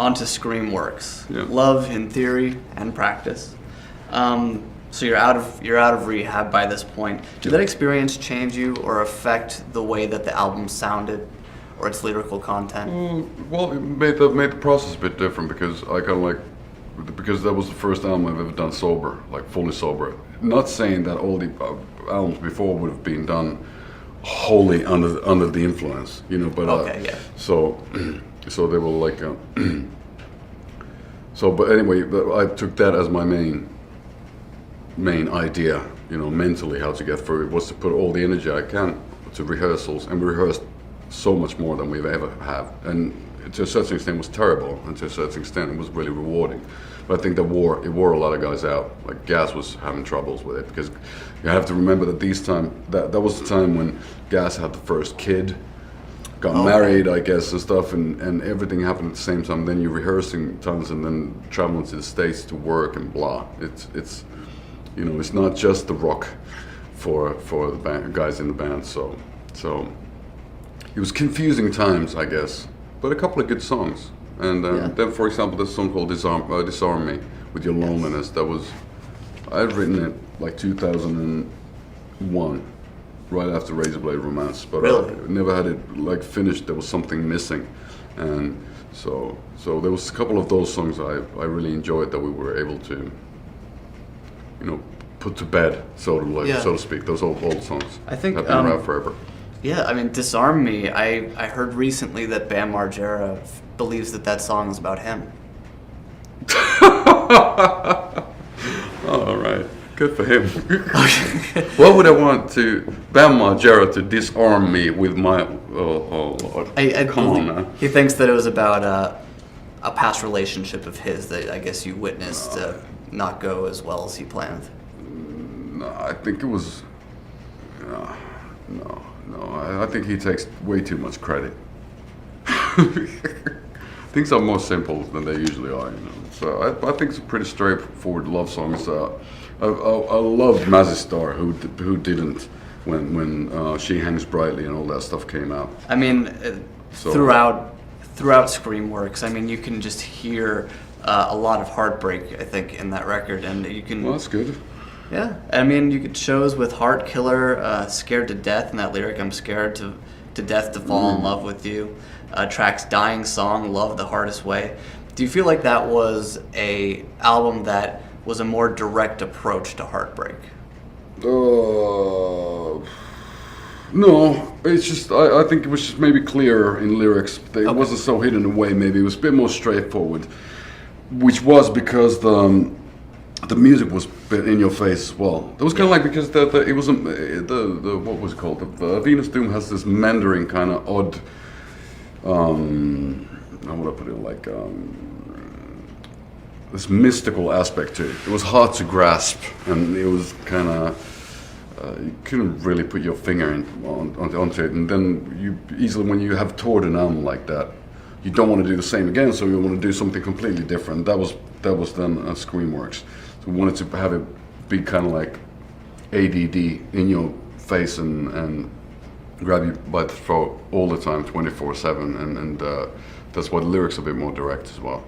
onto Screamworks. Yeah. Love in theory and practice. So you're out of rehab by this point. Did that experience change you or affect the way that the album sounded or its lyrical content? Well, it made the process a bit different because because that was the first album I've ever done sober, like fully sober. Not saying that all the albums before would have been done wholly under the influence, but Okay, yeah. So they were like but anyway, I took that as my main idea, mentally how to get through it was to put all the energy I can to rehearsals, and we rehearsed so much more than we've ever have, and to a certain extent it was terrible, and to a certain extent it was really rewarding. But I think it wore a lot of guys out. Like Gas was having troubles with it because you have to remember that that was the time when Gas had the first kid, got married, I guess, and stuff, and everything happened at the same time. Then you're rehearsing tons and then traveling to the States to work and blah. It's not just the rock for the guys in the band. So it was confusing times, I guess, but a couple of good songs. And then, for example, this song called "Disarm Me" with Your Loneliness. I'd written it like 2001, right after Razorblade Romance, but really? I never had it like finished. There was something missing, and so there was a couple of those songs I really enjoyed that we were able to, put to bed, so to speak. Those old songs. I think have been around forever. Yeah, I mean, "Disarm Me." I heard recently that Bam Margera believes that song is about him. All right, good for him. What would I want Bam Margera to disarm me with my? Oh Lord! Come on now. He thinks that it was about a past relationship of his that I guess you witnessed not go as well as he planned. No, I think it was. No. I think he takes way too much credit. Things are more simple than they usually are, So I think it's a pretty straightforward love song. I loved Mazzy Star, who didn't when She Hangs Brightly and all that stuff came out. I mean, throughout Screamworks, I mean, you can just hear a lot of heartbreak, I think, in that record, and you can. Well, that's good. Yeah, I mean, you could shows with Heart Killer, Scared to Death, and that lyric, I'm scared to death to fall in love with you. Tracks Dying Song, Love the Hardest Way. Do you feel like that was a album that was a more direct approach to heartbreak? No, it's just, I think it was just maybe clearer in lyrics. It wasn't so hidden away, maybe. It was a bit more straightforward, which was because the music was a bit in your face as well. It was kind of like because it was what was it called? The Venus Doom has this Mandarin kind of odd. How would I put it? Like this mystical aspect to it. It was hard to grasp, and it was kind of you couldn't really put your finger onto it. And then you easily, when you have toured an album like that, you don't want to do the same again. So you want to do something completely different. That was done at Screamworks. So we wanted to have it be kind of like ADD in your face and grab you by the throat all the time, 24/7, and that's why the lyrics are a bit more direct as well.